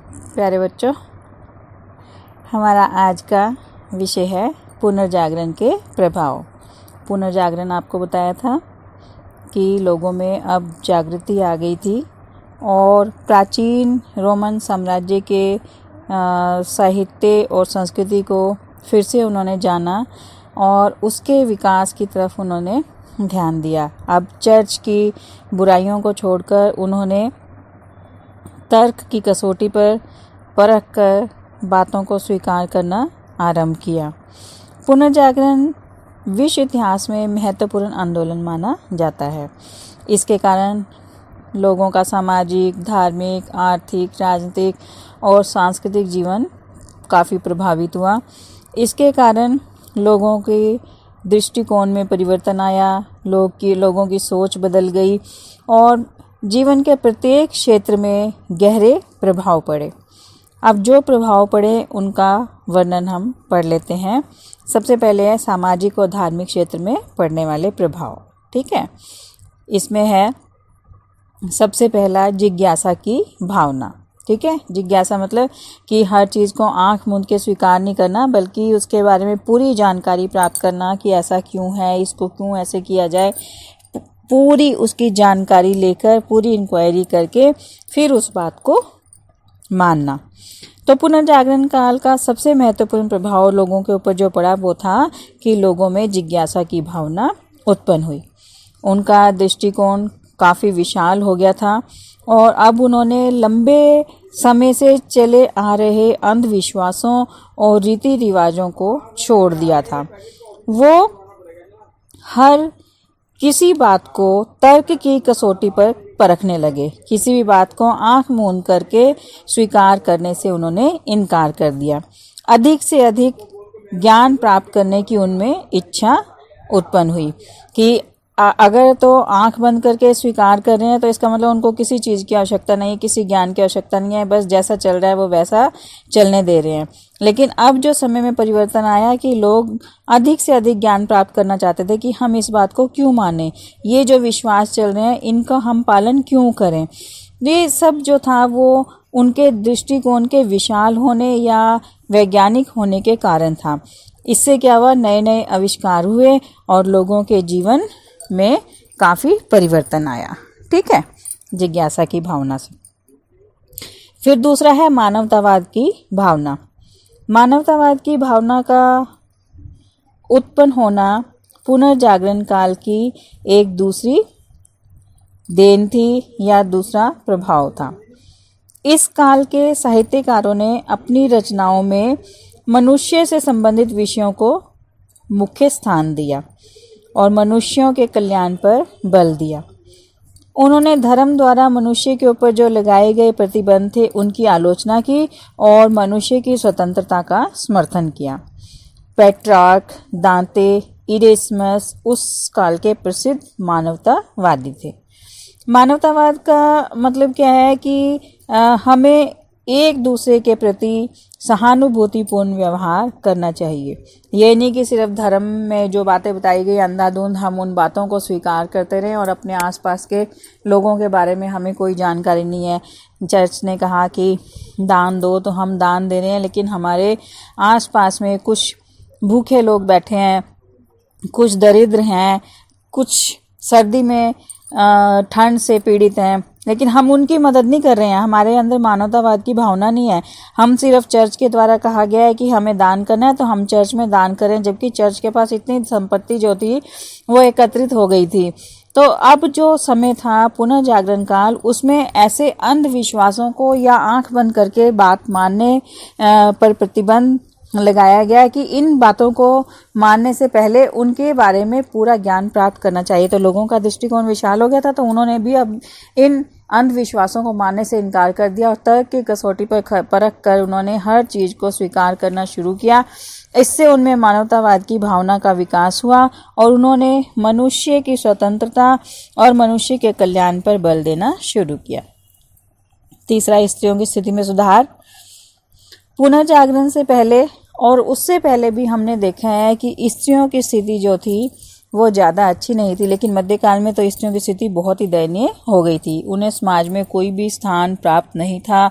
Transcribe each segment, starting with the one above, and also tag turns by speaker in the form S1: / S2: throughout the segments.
S1: प्यारे बच्चों, हमारा आज का विषय है पुनर्जागरण के प्रभाव। पुनर्जागरण आपको बताया था कि लोगों में अब जागृति आ गई थी और प्राचीन रोमन साम्राज्य के साहित्य और संस्कृति को फिर से उन्होंने जाना और उसके विकास की तरफ उन्होंने ध्यान दिया। अब चर्च की बुराइयों को छोड़कर उन्होंने तर्क की कसौटी पर परख कर बातों को स्वीकार करना आरंभ किया। पुनर्जागरण विश्व इतिहास में महत्वपूर्ण आंदोलन माना जाता है। इसके कारण लोगों का सामाजिक, धार्मिक, आर्थिक, राजनीतिक और सांस्कृतिक जीवन काफ़ी प्रभावित हुआ। इसके कारण लोगों के दृष्टिकोण में परिवर्तन आया, लोगों की सोच बदल गई और जीवन के प्रत्येक क्षेत्र में गहरे प्रभाव पड़े। अब जो प्रभाव पड़े उनका वर्णन हम पढ़ लेते हैं। सबसे पहले है सामाजिक और धार्मिक क्षेत्र में पड़ने वाले प्रभाव। ठीक है, इसमें है सबसे पहला जिज्ञासा की भावना। ठीक है, जिज्ञासा मतलब कि हर चीज़ को आंख मूंद के स्वीकार नहीं करना, बल्कि उसके बारे में पूरी जानकारी प्राप्त करना कि ऐसा क्यों है, इसको क्यों ऐसे किया जाए, पूरी उसकी जानकारी लेकर पूरी इंक्वायरी करके फिर उस बात को मानना। तो पुनर्जागरण काल का सबसे महत्वपूर्ण प्रभाव लोगों के ऊपर जो पड़ा वो था कि लोगों में जिज्ञासा की भावना उत्पन्न हुई। उनका दृष्टिकोण काफ़ी विशाल हो गया था और अब उन्होंने लंबे समय से चले आ रहे अंधविश्वासों और रीति रिवाजों को छोड़ दिया था। वो हर किसी बात को तर्क की कसौटी पर परखने लगे। किसी भी बात को आंख मूंद करके स्वीकार करने से उन्होंने इनकार कर दिया। अधिक से अधिक ज्ञान प्राप्त करने की उनमें इच्छा उत्पन्न हुई कि अगर तो आंख बंद करके स्वीकार कर रहे हैं तो इसका मतलब उनको किसी चीज़ की आवश्यकता नहीं है, किसी ज्ञान की आवश्यकता नहीं है, बस जैसा चल रहा है वो वैसा चलने दे रहे हैं। लेकिन अब जो समय में परिवर्तन आया कि लोग अधिक से अधिक ज्ञान प्राप्त करना चाहते थे कि हम इस बात को क्यों मानें, ये जो विश्वास चल रहे हैं इनका हम पालन क्यों करें। ये सब जो था वो उनके दृष्टिकोण के विशाल होने या वैज्ञानिक होने के कारण था। इससे क्या हुआ, नए नए आविष्कार हुए और लोगों के जीवन में काफ़ी परिवर्तन आया। ठीक है, जिज्ञासा की भावना से। फिर दूसरा है मानवतावाद की भावना। मानवतावाद की भावना का उत्पन्न होना पुनर्जागरण काल की एक दूसरी देन थी या दूसरा प्रभाव था। इस काल के साहित्यकारों ने अपनी रचनाओं में मनुष्य से संबंधित विषयों को मुख्य स्थान दिया और मनुष्यों के कल्याण पर बल दिया। उन्होंने धर्म द्वारा मनुष्य के ऊपर जो लगाए गए प्रतिबंध थे उनकी आलोचना की और मनुष्य की स्वतंत्रता का समर्थन किया। पेट्रार्क, दांते, इरेस्मस उस काल के प्रसिद्ध मानवतावादी थे। मानवतावाद का मतलब क्या है कि हमें एक दूसरे के प्रति सहानुभूतिपूर्ण व्यवहार करना चाहिए। ये नहीं कि सिर्फ धर्म में जो बातें बताई गई अंधाधुंध हम उन बातों को स्वीकार करते रहें और अपने आसपास के लोगों के बारे में हमें कोई जानकारी नहीं है। चर्च ने कहा कि दान दो, तो हम दान दे रहे हैं, लेकिन हमारे आसपास में कुछ भूखे लोग बैठे हैं, कुछ दरिद्र हैं, कुछ सर्दी में ठंड से पीड़ित हैं, लेकिन हम उनकी मदद नहीं कर रहे हैं। हमारे अंदर मानवतावाद की भावना नहीं है। हम सिर्फ चर्च के द्वारा कहा गया है कि हमें दान करना है तो हम चर्च में दान करें, जबकि चर्च के पास इतनी संपत्ति जो थी वो एकत्रित हो गई थी। तो अब जो समय था पुनर्जागरण काल, उसमें ऐसे अंधविश्वासों को या आंख बंद करके बात मानने पर प्रतिबंध लगाया गया कि इन बातों को मानने से पहले उनके बारे में पूरा ज्ञान प्राप्त करना चाहिए। तो लोगों का दृष्टिकोण विशाल हो गया था, तो उन्होंने भी अब इन अंधविश्वासों को मानने से इनकार कर दिया और तर्क की कसौटी पर परख कर उन्होंने हर चीज़ को स्वीकार करना शुरू किया। इससे उनमें मानवतावाद की भावना का विकास हुआ और उन्होंने मनुष्य की स्वतंत्रता और मनुष्य के कल्याण पर बल देना शुरू किया। तीसरा, स्त्रियों की स्थिति में सुधार। पुनर्जागरण से पहले और उससे पहले भी हमने देखा है कि स्त्रियों की स्थिति जो थी वो ज़्यादा अच्छी नहीं थी, लेकिन मध्यकाल में तो स्त्रियों की स्थिति बहुत ही दयनीय हो गई थी। उन्हें समाज में कोई भी स्थान प्राप्त नहीं था,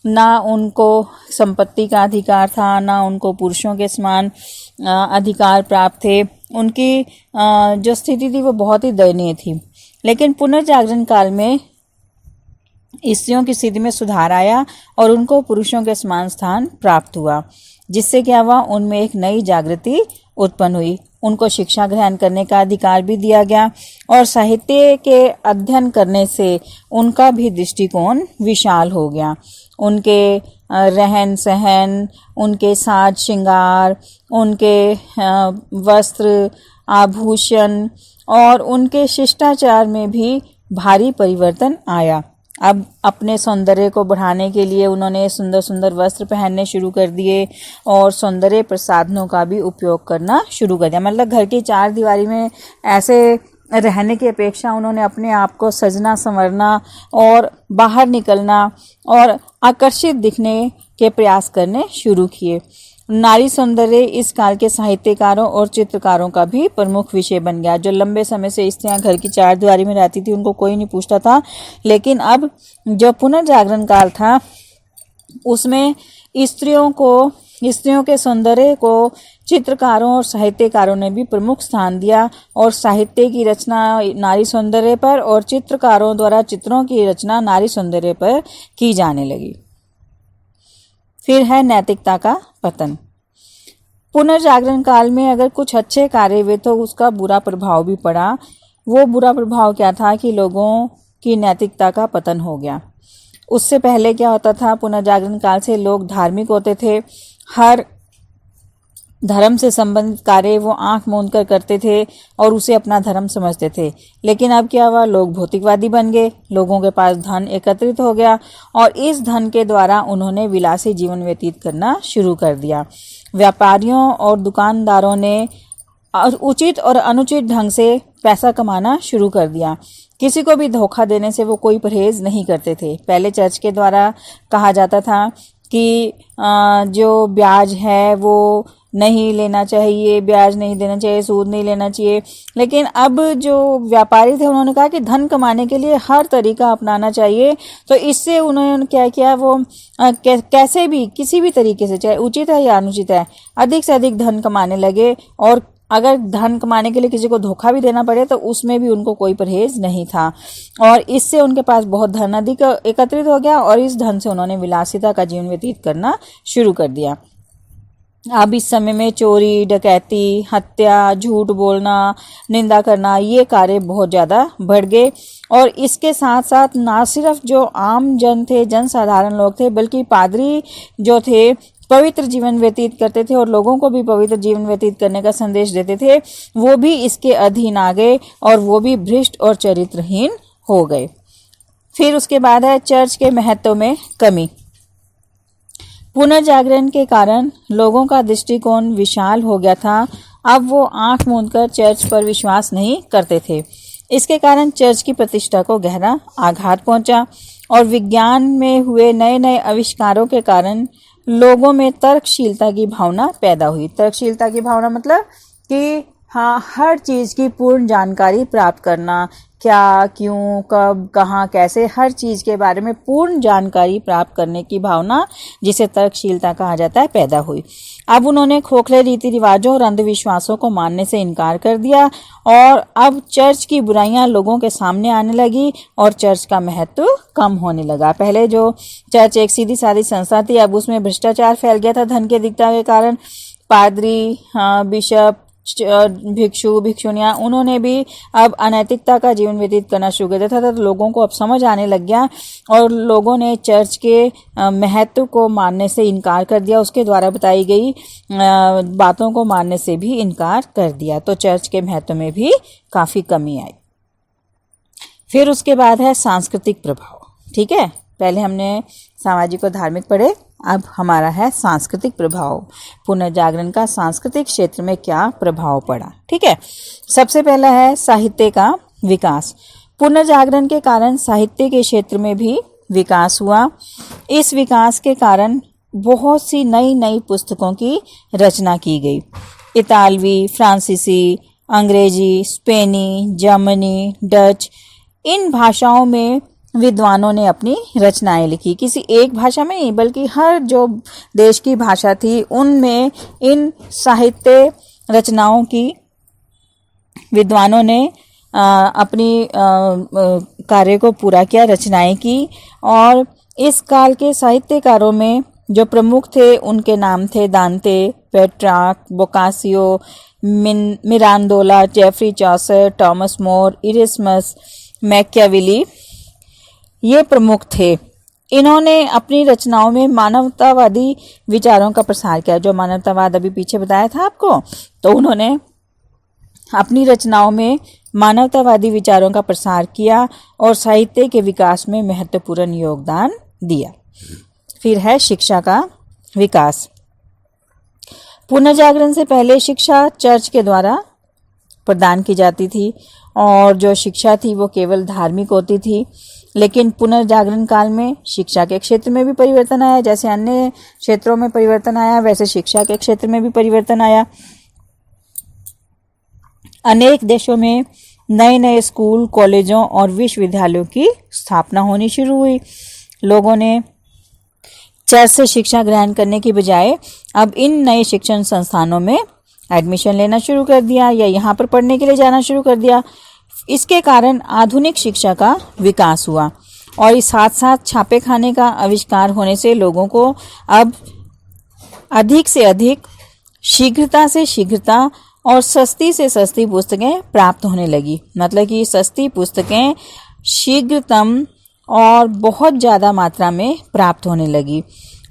S1: ना उनको संपत्ति का अधिकार था, ना उनको पुरुषों के समान अधिकार प्राप्त थे। उनकी जो स्थिति थी वो बहुत ही दयनीय थी। लेकिन पुनर्जागरण काल में स्त्रियों की स्थिति में सुधार आया और उनको पुरुषों के समान स्थान प्राप्त हुआ, जिससे क्या हुआ, उनमें एक नई जागृति उत्पन्न हुई। उनको शिक्षा ग्रहण करने का अधिकार भी दिया गया और साहित्य के अध्ययन करने से उनका भी दृष्टिकोण विशाल हो गया। उनके रहन सहन, उनके साज श्रृंगार, उनके वस्त्र आभूषण और उनके शिष्टाचार में भी भारी परिवर्तन आया। अब अपने सौंदर्य को बढ़ाने के लिए उन्होंने सुंदर सुंदर वस्त्र पहनने शुरू कर दिए और सौंदर्य प्रसाधनों का भी उपयोग करना शुरू कर दिया। मतलब घर की चार दीवारी में ऐसे रहने की अपेक्षा उन्होंने अपने आप को सजना संवरना और बाहर निकलना और आकर्षित दिखने के प्रयास करने शुरू किए। नारी सौंदर्य इस काल के साहित्यकारों और चित्रकारों का भी प्रमुख विषय बन गया। जो लंबे समय से स्त्रियां घर की चार दीवारी में रहती थी उनको कोई नहीं पूछता था, लेकिन अब जो पुनर्जागरण काल था उसमें स्त्रियों के सौंदर्य को चित्रकारों और साहित्यकारों ने भी प्रमुख स्थान दिया और साहित्य की रचना नारी सौंदर्य पर और चित्रकारों द्वारा चित्रों की रचना नारी सौंदर्य पर की जाने लगी। फिर है नैतिकता का पतन। पुनर्जागरण काल में अगर कुछ अच्छे कार्य हुए तो उसका बुरा प्रभाव भी पड़ा। वो बुरा प्रभाव क्या था कि लोगों की नैतिकता का पतन हो गया। उससे पहले क्या होता था, पुनर्जागरण काल से लोग धार्मिक होते थे, हर धर्म से संबंधित कार्य वो आंख मूंद कर करते थे और उसे अपना धर्म समझते थे। लेकिन अब क्या हुआ, लोग भौतिकवादी बन गए, लोगों के पास धन एकत्रित हो गया और इस धन के द्वारा उन्होंने विलासी जीवन व्यतीत करना शुरू कर दिया। व्यापारियों और दुकानदारों ने उचित और अनुचित ढंग से पैसा कमाना शुरू कर दिया। किसी को भी धोखा देने से वो कोई परहेज नहीं करते थे। पहले चर्च के द्वारा कहा जाता था कि जो ब्याज है वो नहीं लेना चाहिए, ब्याज नहीं देना चाहिए, सूद नहीं लेना चाहिए। लेकिन अब जो व्यापारी थे उन्होंने कहा कि धन कमाने के लिए हर तरीका अपनाना चाहिए। तो इससे उन्होंने क्या किया, वो कैसे भी किसी भी तरीके से, चाहे उचित है या अनुचित है, अधिक से अधिक धन कमाने लगे। और अगर धन कमाने के लिए किसी को धोखा भी देना पड़े तो उसमें भी उनको कोई परहेज नहीं था और इससे उनके पास बहुत धन अधिक एकत्रित हो गया और इस धन से उन्होंने विलासिता का जीवन व्यतीत करना शुरू कर दिया। अब इस समय में चोरी, डकैती, हत्या, झूठ बोलना, निंदा करना, ये कार्य बहुत ज़्यादा बढ़ गए। और इसके साथ साथ ना सिर्फ जो आम जन थे, जन साधारण लोग थे, बल्कि पादरी जो थे पवित्र जीवन व्यतीत करते थे और लोगों को भी पवित्र जीवन व्यतीत करने का संदेश देते थे, वो भी इसके अधीन आ गए और वो भी भ्रष्ट और चरित्रहीन हो गए। फिर उसके बाद है चर्च के महत्व में कमी। पुनर्जागरण के कारण लोगों का दृष्टिकोण विशाल हो गया था। अब वो आंख मूंदकर चर्च पर विश्वास नहीं करते थे। इसके कारण चर्च की प्रतिष्ठा को गहरा आघात पहुंचा और विज्ञान में हुए नए नए आविष्कारों के कारण लोगों में तर्कशीलता की भावना पैदा हुई। तर्कशीलता की भावना मतलब कि हाँ, हर चीज़ की पूर्ण जानकारी प्राप्त करना, क्या, क्यों, कब, कहाँ, कैसे, हर चीज़ के बारे में पूर्ण जानकारी प्राप्त करने की भावना, जिसे तर्कशीलता कहा जाता है, पैदा हुई। अब उन्होंने खोखले रीति रिवाजों और अंधविश्वासों को मानने से इनकार कर दिया और अब चर्च की बुराइयां लोगों के सामने आने लगी और चर्च का महत्व कम होने लगा। पहले जो चर्च एक सीधी सादी संस्था थी, अब उसमें भ्रष्टाचार फैल गया था धन की अधिकता के कारण। पादरी, बिशप, भिक्षु, भिक्षुनियाँ, उन्होंने भी अब अनैतिकता का जीवन व्यतीत करना शुरू कर दिया था। तो लोगों को अब समझ आने लग गया और लोगों ने चर्च के महत्व को मानने से इनकार कर दिया, उसके द्वारा बताई गई बातों को मानने से भी इनकार कर दिया। तो चर्च के महत्व में भी काफ़ी कमी आई। फिर उसके बाद है सांस्कृतिक प्रभाव। ठीक है, पहले हमने सामाजिक और धार्मिक पढ़े, अब हमारा है सांस्कृतिक प्रभाव। पुनर्जागरण का सांस्कृतिक क्षेत्र में क्या प्रभाव पड़ा। ठीक है, सबसे पहला है साहित्य का विकास। पुनर्जागरण के कारण साहित्य के क्षेत्र में भी विकास हुआ। इस विकास के कारण बहुत सी नई नई पुस्तकों की रचना की गई। इतालवी, फ्रांसीसी अंग्रेजी, स्पेनी, जर्मनी, डच, इन भाषाओं में विद्वानों ने अपनी रचनाएं लिखी। किसी एक भाषा में नहीं बल्कि हर जो देश की भाषा थी उनमें इन साहित्य रचनाओं की विद्वानों ने अपनी कार्य को पूरा किया, रचनाएं की। और इस काल के साहित्यकारों में जो प्रमुख थे उनके नाम थे दांते, Petrarch, बोकासियो, Mirandola, Jeffrey Chaucer, Thomas मोर, इरेस्मस, मैकियावेली, ये प्रमुख थे। इन्होंने अपनी रचनाओं में मानवतावादी विचारों का प्रसार किया। जो मानवतावाद अभी पीछे बताया था आपको, तो उन्होंने अपनी रचनाओं में मानवतावादी विचारों का प्रसार किया और साहित्य के विकास में महत्वपूर्ण योगदान दिया। फिर है शिक्षा का विकास। पुनर्जागरण से पहले शिक्षा चर्च के द्वारा प्रदान की जाती थी और जो शिक्षा थी वो केवल धार्मिक होती थी। लेकिन पुनर्जागरण काल में शिक्षा के क्षेत्र में भी परिवर्तन आया। जैसे अन्य क्षेत्रों में परिवर्तन आया वैसे शिक्षा के क्षेत्र में भी परिवर्तन आया। अनेक देशों में नए नए स्कूल, कॉलेजों और विश्वविद्यालयों की स्थापना होनी शुरू हुई। लोगों ने चर्च से शिक्षा ग्रहण करने की बजाय अब इन नए शिक्षण संस्थानों में एडमिशन लेना शुरू कर दिया या यहाँ पर पढ़ने के लिए जाना शुरू कर दिया। इसके कारण आधुनिक शिक्षा का विकास हुआ और इस साथ साथ छापे खाने का आविष्कार होने से लोगों को अब अधिक से अधिक, शीघ्रता से शीघ्रता और सस्ती से सस्ती पुस्तकें प्राप्त होने लगी। मतलब कि सस्ती पुस्तकें शीघ्रतम और बहुत ज़्यादा मात्रा में प्राप्त होने लगी।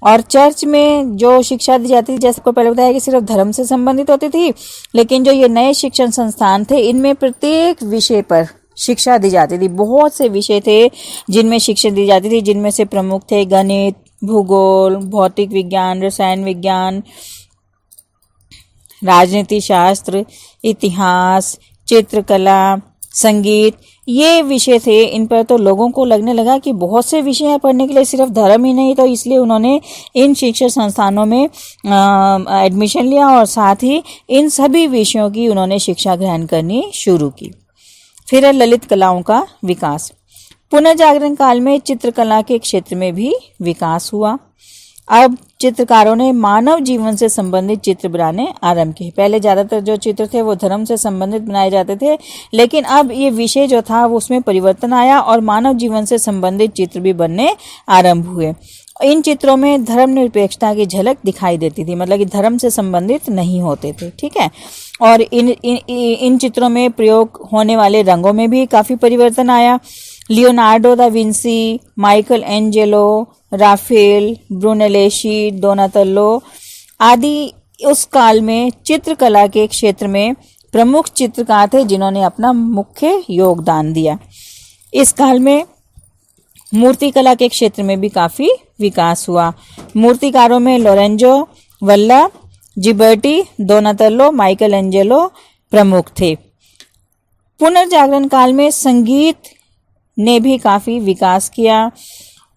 S1: और चर्च में जो शिक्षा दी जाती थी, जैसे आपको पहले बताया कि सिर्फ धर्म से संबंधित होती थी, लेकिन जो ये नए शिक्षण संस्थान थे इनमें प्रत्येक विषय पर शिक्षा दी जाती थी। बहुत से विषय थे जिनमें शिक्षा दी जाती थी, जिनमें से प्रमुख थे गणित, भूगोल, भौतिक विज्ञान, रसायन विज्ञान, राजनीति शास्त्र, इतिहास, चित्रकला, संगीत। ये विषय थे। इन पर तो लोगों को लगने लगा कि बहुत से विषय हैं पढ़ने के लिए, सिर्फ धर्म ही नहीं, तो इसलिए उन्होंने इन शिक्षण संस्थानों में एडमिशन लिया और साथ ही इन सभी विषयों की उन्होंने शिक्षा ग्रहण करनी शुरू की। फिर है ललित कलाओं का विकास। पुनर्जागरण काल में चित्रकला के क्षेत्र में भी विकास हुआ। अब चित्रकारों ने मानव जीवन से संबंधित चित्र बनाने आरंभ किए। पहले ज्यादातर जो चित्र थे वो धर्म से संबंधित बनाए जाते थे, लेकिन अब ये विषय जो था वो उसमें परिवर्तन आया और मानव जीवन से संबंधित चित्र भी बनने आरंभ हुए। इन चित्रों में धर्मनिरपेक्षता की झलक दिखाई देती थी, मतलब कि धर्म से संबंधित नहीं होते थे। ठीक है। और इन चित्रों में प्रयोग होने वाले रंगों में भी काफी परिवर्तन आया। Leonardo da Vinci, Michelangelo, Raphael, Brunelleschi, Donatello आदि उस काल में चित्रकला के क्षेत्र में प्रमुख चित्रकार थे जिन्होंने अपना मुख्य योगदान दिया। इस काल में मूर्तिकला के क्षेत्र में भी काफी विकास हुआ। मूर्तिकारों में लोरेंजो वल्ला, जिबर्टी, डोनाटेलो, माइकल एंजेलो प्रमुख थे। पुनर्जागरण काल में संगीत ने भी काफी विकास किया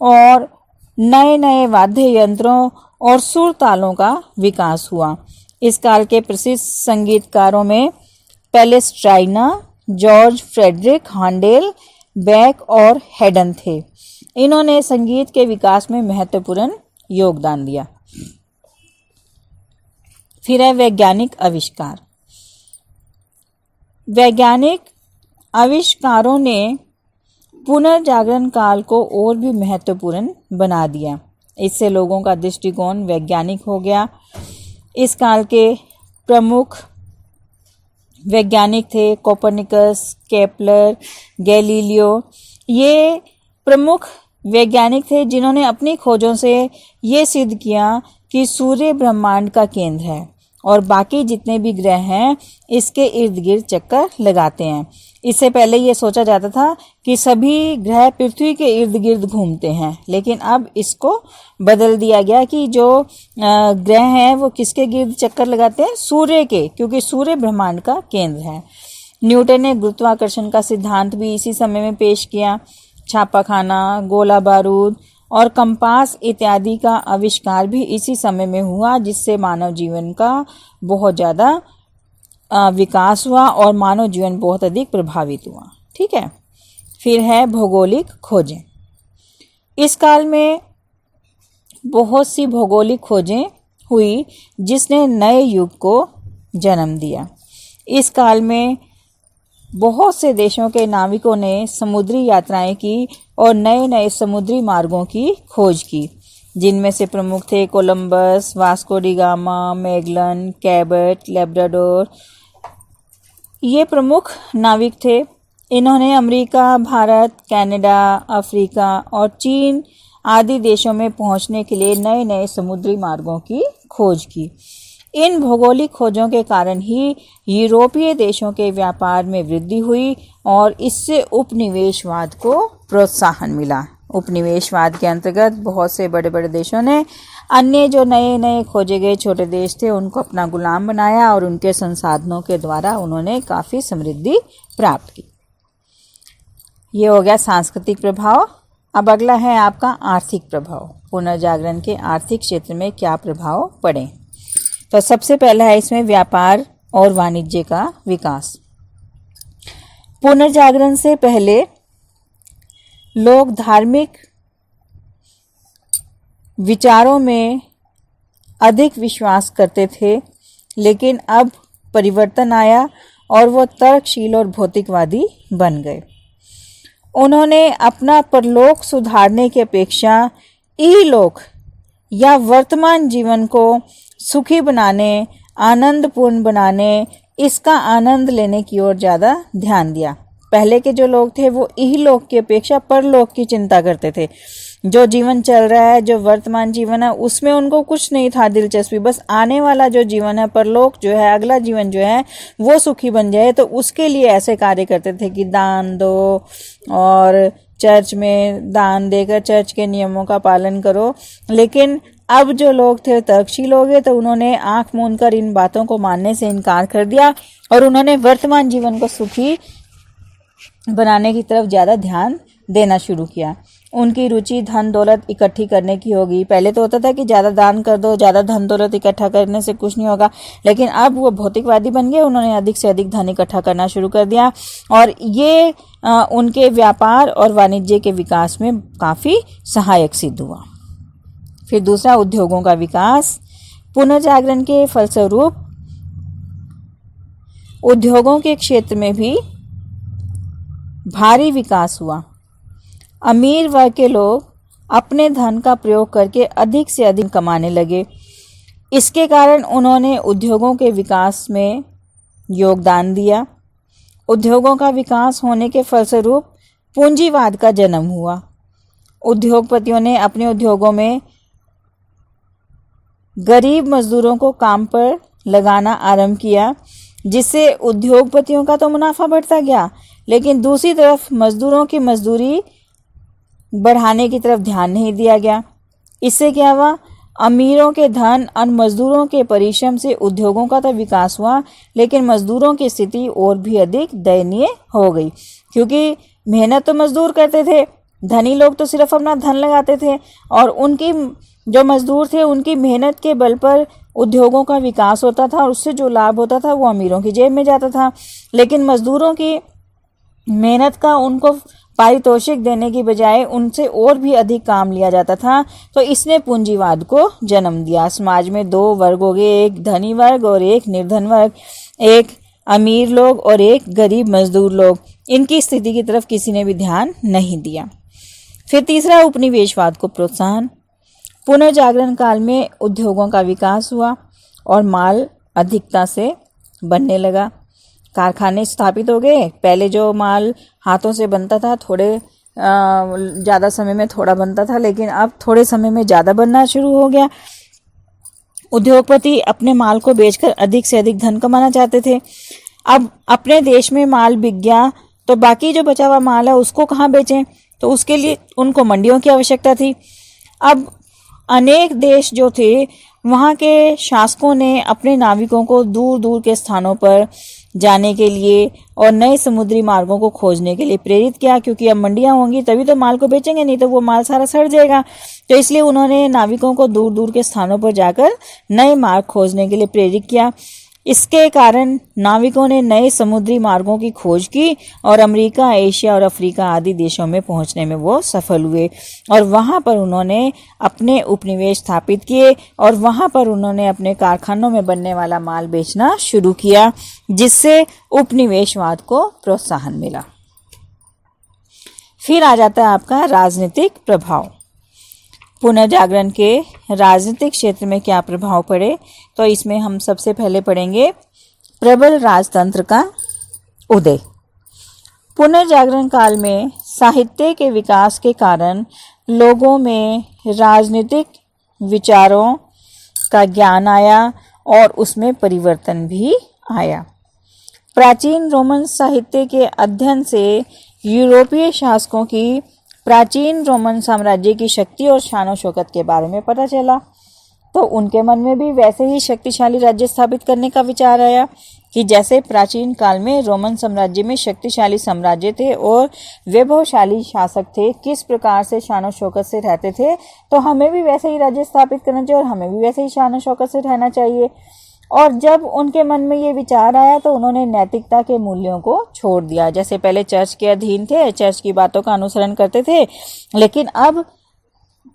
S1: और नए नए वाद्य यंत्रों और सुर तालों का विकास हुआ। इस काल के प्रसिद्ध संगीतकारों में पैलेस्ट्राइना, जॉर्ज फ्रेडरिक हैंडेल, बैक और हैडन थे। इन्होंने संगीत के विकास में महत्वपूर्ण योगदान दिया। फिर है वैज्ञानिक आविष्कार। वैज्ञानिक आविष्कारों ने पुनर्जागरण काल को और भी महत्वपूर्ण बना दिया। इससे लोगों का दृष्टिकोण वैज्ञानिक हो गया। इस काल के प्रमुख वैज्ञानिक थे कोपरनिकस, केपलर, गैलीलियो। ये प्रमुख वैज्ञानिक थे जिन्होंने अपनी खोजों से ये सिद्ध किया कि सूर्य ब्रह्मांड का केंद्र है और बाकी जितने भी ग्रह हैं इसके इर्द गिर्द चक्कर लगाते हैं। इससे पहले ये सोचा जाता था कि सभी ग्रह पृथ्वी के इर्द गिर्द घूमते हैं, लेकिन अब इसको बदल दिया गया कि जो ग्रह हैं वो किसके गिर्द चक्कर लगाते हैं, सूर्य के, क्योंकि सूर्य ब्रह्मांड का केंद्र है। न्यूटन ने गुरुत्वाकर्षण का सिद्धांत भी इसी समय में पेश किया। छापाखाना, गोला बारूद और कंपास इत्यादि का आविष्कार भी इसी समय में हुआ, जिससे मानव जीवन का बहुत ज़्यादा विकास हुआ और मानव जीवन बहुत अधिक प्रभावित हुआ। ठीक है, फिर है भौगोलिक खोजें। इस काल में बहुत सी भौगोलिक खोजें हुई जिसने नए युग को जन्म दिया। इस काल में बहुत से देशों के नाविकों ने समुद्री यात्राएं की और नए नए समुद्री मार्गों की खोज की, जिनमें से प्रमुख थे Columbus, Vasco da Gama, Magellan, Cabot, Labrador. ये प्रमुख नाविक थे। इन्होंने अमेरिका, भारत, कनाडा, अफ्रीका और चीन आदि देशों में पहुंचने के लिए नए नए समुद्री मार्गों की खोज की। इन भौगोलिक खोजों के कारण ही यूरोपीय देशों के व्यापार में वृद्धि हुई और इससे उपनिवेशवाद को प्रोत्साहन मिला। उपनिवेशवाद के अंतर्गत बहुत से बड़े बड़े देशों ने अन्य जो नए नए खोजे गए छोटे देश थे उनको अपना गुलाम बनाया और उनके संसाधनों के द्वारा उन्होंने काफ़ी समृद्धि प्राप्त की। ये हो गया सांस्कृतिक प्रभाव। अब अगला है आपका आर्थिक प्रभाव। पुनर्जागरण के आर्थिक क्षेत्र में क्या प्रभाव पड़े। तो सबसे पहला है इसमें व्यापार और वाणिज्य का विकास। पुनर्जागरण से पहले लोग धार्मिक विचारों में अधिक विश्वास करते थे, लेकिन अब परिवर्तन आया और वो तर्कशील और भौतिकवादी बन गए। उन्होंने अपना परलोक सुधारने की अपेक्षा इहलोक या वर्तमान जीवन को सुखी बनाने, आनंदपूर्ण बनाने, इसका आनंद लेने की ओर ज़्यादा ध्यान दिया। पहले के जो लोग थे वो इहलोक की अपेक्षा परलोक की चिंता करते थे। जो जीवन चल रहा है, जो वर्तमान जीवन है, उसमें उनको कुछ नहीं था दिलचस्पी। बस आने वाला जो जीवन है, परलोक जो है, अगला जीवन जो है वो सुखी बन जाए, तो उसके लिए ऐसे कार्य करते थे कि दान दो और चर्च में दान देकर चर्च के नियमों का पालन करो। लेकिन अब जो लोग थे तर्कशील हो गए, तो उन्होंने आंख मूंद कर इन बातों को मानने से इनकार कर दिया और उन्होंने वर्तमान जीवन को सुखी बनाने की तरफ ज़्यादा ध्यान देना शुरू किया। उनकी रुचि धन दौलत इकट्ठी करने की होगी। पहले तो होता था कि ज़्यादा दान कर दो, ज़्यादा धन दौलत इकट्ठा करने से कुछ नहीं होगा, लेकिन अब वो भौतिकवादी बन गए। उन्होंने अधिक से अधिक धन इकट्ठा करना शुरू कर दिया और ये उनके व्यापार और वाणिज्य के विकास में काफ़ी सहायक सिद्ध हुआ। फिर दूसरा, उद्योगों का विकास। पुनर्जागरण के फलस्वरूप उद्योगों के क्षेत्र में भी भारी विकास हुआ। अमीर वर्ग के लोग अपने धन का प्रयोग करके अधिक से अधिक कमाने लगे। इसके कारण उन्होंने उद्योगों के विकास में योगदान दिया। उद्योगों का विकास होने के फलस्वरूप पूंजीवाद का जन्म हुआ। उद्योगपतियों ने अपने उद्योगों में गरीब मजदूरों को काम पर लगाना आरंभ किया, जिससे उद्योगपतियों का तो मुनाफा बढ़ता गया, लेकिन दूसरी तरफ मजदूरों की मजदूरी बढ़ाने की तरफ ध्यान नहीं दिया गया। इससे क्या हुआ, अमीरों के धन और मजदूरों के परिश्रम से उद्योगों का तो विकास हुआ, लेकिन मजदूरों की स्थिति और भी अधिक दयनीय हो गई, क्योंकि मेहनत तो मजदूर करते थे, धनी लोग तो सिर्फ अपना धन लगाते थे और उनकी जो मजदूर थे उनकी मेहनत के बल पर उद्योगों का विकास होता था और उससे जो लाभ होता था वो अमीरों की जेब में जाता था। लेकिन मजदूरों की मेहनत का उनको पारितोषिक देने की बजाय उनसे और भी अधिक काम लिया जाता था। तो इसने पूंजीवाद को जन्म दिया। समाज में दो वर्ग हो गए, एक धनी वर्ग और एक निर्धन वर्ग, एक अमीर लोग और एक गरीब मजदूर लोग। इनकी स्थिति की तरफ किसी ने भी ध्यान नहीं दिया। फिर तीसरा, उपनिवेशवाद को प्रोत्साहन। पुनर्जागरण काल में उद्योगों का विकास हुआ और माल अधिकता से बनने लगा। कारखाने स्थापित हो गए। पहले जो माल हाथों से बनता था थोड़े ज़्यादा समय में थोड़ा बनता था, लेकिन अब थोड़े समय में ज़्यादा बनना शुरू हो गया। उद्योगपति अपने माल को बेचकर अधिक से अधिक धन कमाना चाहते थे। अब अपने देश में माल बिक गया तो बाकी जो बचा हुआ माल है उसको कहाँ बेचें, तो उसके लिए उनको मंडियों की आवश्यकता थी। अब अनेक देश जो थे वहाँ के शासकों ने अपने नाविकों को दूर दूर के स्थानों पर जाने के लिए और नए समुद्री मार्गों को खोजने के लिए प्रेरित किया, क्योंकि अब मंडियां होंगी तभी तो माल को बेचेंगे, नहीं तो वो माल सारा सड़ जाएगा। तो इसलिए उन्होंने नाविकों को दूर दूर के स्थानों पर जाकर नए मार्ग खोजने के लिए प्रेरित किया। इसके कारण नाविकों ने नए समुद्री मार्गों की खोज की और अमेरिका, एशिया और अफ्रीका आदि देशों में पहुंचने में वो सफल हुए और वहां पर उन्होंने अपने उपनिवेश स्थापित किए और वहां पर उन्होंने अपने कारखानों में बनने वाला माल बेचना शुरू किया, जिससे उपनिवेशवाद को प्रोत्साहन मिला। फिर आ जाता है आपका राजनीतिक प्रभाव। पुनर्जागरण के राजनीतिक क्षेत्र में क्या प्रभाव पड़े, तो इसमें हम सबसे पहले पढ़ेंगे प्रबल राजतंत्र का उदय। पुनर्जागरण काल में साहित्य के विकास के कारण लोगों में राजनीतिक विचारों का ज्ञान आया और उसमें परिवर्तन भी आया। प्राचीन रोमन साहित्य के अध्ययन से यूरोपीय शासकों की प्राचीन रोमन साम्राज्य की शक्ति और शान शौकत के बारे में पता चला, तो उनके मन में भी वैसे ही शक्तिशाली राज्य स्थापित करने का विचार आया कि जैसे प्राचीन काल में रोमन साम्राज्य में शक्तिशाली साम्राज्य थे और वैभवशाली शासक थे, किस प्रकार से शान शौकत से रहते थे, तो हमें भी वैसे ही राज्य स्थापित करना चाहिए और हमें भी वैसे ही शान शौकत से रहना चाहिए। और जब उनके मन में ये विचार आया तो उन्होंने नैतिकता के मूल्यों को छोड़ दिया। जैसे पहले चर्च के अधीन थे, चर्च की बातों का अनुसरण करते थे, लेकिन अब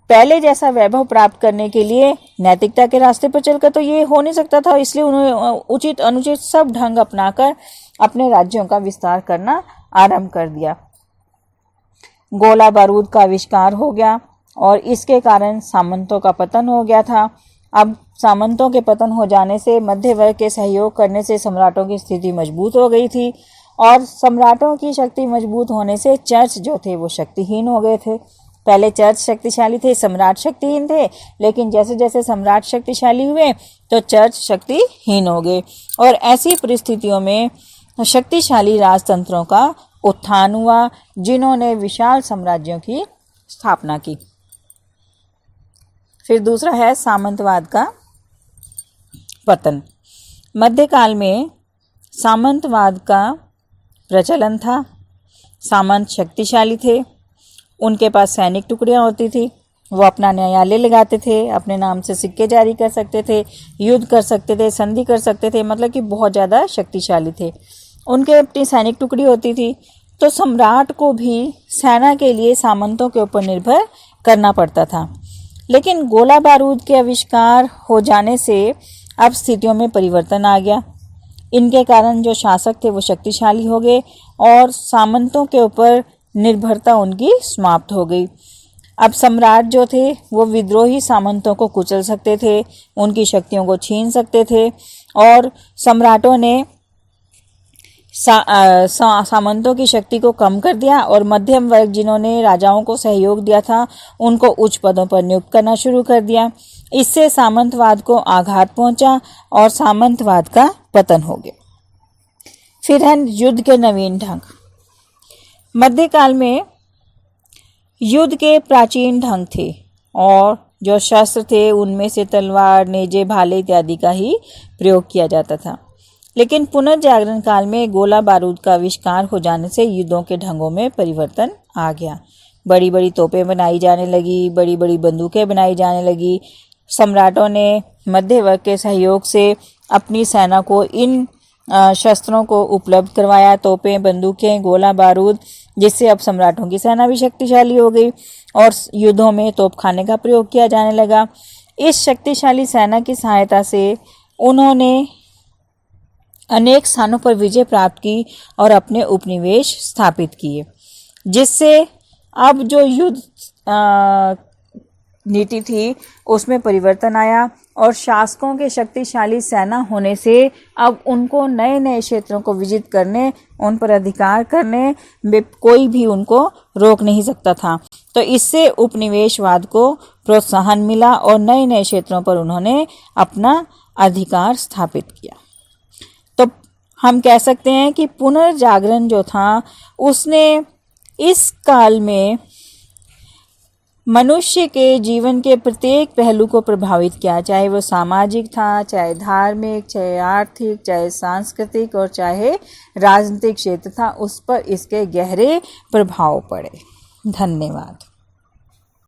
S1: पहले जैसा वैभव प्राप्त करने के लिए नैतिकता के रास्ते पर चलकर तो ये हो नहीं सकता था, इसलिए उन्होंने उचित अनुचित सब ढंग अपनाकर अपने राज्यों का विस्तार करना आरंभ कर दिया। गोला बारूद का आविष्कार हो गया और इसके कारण सामंतों का पतन हो गया था। अब सामंतों के पतन हो जाने से मध्य वर्ग के सहयोग करने से सम्राटों की स्थिति मजबूत हो गई थी और सम्राटों की शक्ति मजबूत होने से चर्च जो थे वो शक्तिहीन हो गए थे। पहले चर्च शक्तिशाली थे, सम्राट शक्तिहीन थे, लेकिन जैसे जैसे सम्राट शक्तिशाली हुए तो चर्च शक्तिहीन हो गए और ऐसी परिस्थितियों में शक्तिशाली राजतंत्रों का उत्थान हुआ, जिन्होंने विशाल साम्राज्यों की स्थापना की। फिर दूसरा है सामंतवाद का पतन। मध्यकाल में सामंतवाद का प्रचलन था। सामंत शक्तिशाली थे, उनके पास सैनिक टुकड़ियां होती थी, वो अपना न्यायालय लगाते थे, अपने नाम से सिक्के जारी कर सकते थे, युद्ध कर सकते थे, संधि कर सकते थे, मतलब कि बहुत ज़्यादा शक्तिशाली थे। उनके अपनी सैनिक टुकड़ी होती थी, तो सम्राट को भी सेना के लिए सामंतों के ऊपर निर्भर करना पड़ता था। लेकिन गोला बारूद के आविष्कार हो जाने से अब स्थितियों में परिवर्तन आ गया। इनके कारण जो शासक थे वो शक्तिशाली हो गए और सामंतों के ऊपर निर्भरता उनकी समाप्त हो गई। अब सम्राट जो थे वो विद्रोही सामंतों को कुचल सकते थे, उनकी शक्तियों को छीन सकते थे और सम्राटों ने सामंतों की शक्ति को कम कर दिया और मध्यम वर्ग जिन्होंने राजाओं को सहयोग दिया था उनको उच्च पदों पर नियुक्त करना शुरू कर दिया। इससे सामंतवाद को आघात पहुंचा और सामंतवाद का पतन हो गया। फिर है युद्ध के नवीन ढंग। मध्यकाल में युद्ध के प्राचीन ढंग थे और जो शस्त्र थे उनमें से तलवार, नेजे, भाले इत्यादि का ही प्रयोग किया जाता था। लेकिन पुनर्जागरण काल में गोला बारूद का आविष्कार हो जाने से युद्धों के ढंगों में परिवर्तन आ गया। बड़ी बड़ी तोपें बनाई जाने लगी, बड़ी बड़ी बंदूकें बनाई जाने लगी। सम्राटों ने मध्य वर्ग के सहयोग से अपनी सेना को इन शस्त्रों को उपलब्ध करवाया, तोपें, बंदूकें, गोला बारूद, जिससे अब सम्राटों की सेना भी शक्तिशाली हो गई और युद्धों में तोपखाने का प्रयोग किया जाने लगा। इस शक्तिशाली सेना की सहायता से उन्होंने अनेक स्थानों पर विजय प्राप्त की और अपने उपनिवेश स्थापित किए, जिससे अब जो युद्ध नीति थी उसमें परिवर्तन आया और शासकों के शक्तिशाली सेना होने से अब उनको नए नए क्षेत्रों को विजित करने, उन पर अधिकार करने में कोई भी उनको रोक नहीं सकता था। तो इससे उपनिवेशवाद को प्रोत्साहन मिला और नए नए क्षेत्रों पर उन्होंने अपना अधिकार स्थापित किया। तो हम कह सकते हैं कि पुनर्जागरण जो था उसने इस काल में मनुष्य के जीवन के प्रत्येक पहलू को प्रभावित किया, चाहे वो सामाजिक था, चाहे धार्मिक, चाहे आर्थिक, चाहे सांस्कृतिक और चाहे राजनीतिक क्षेत्र था, उस पर इसके गहरे प्रभाव पड़े। धन्यवाद।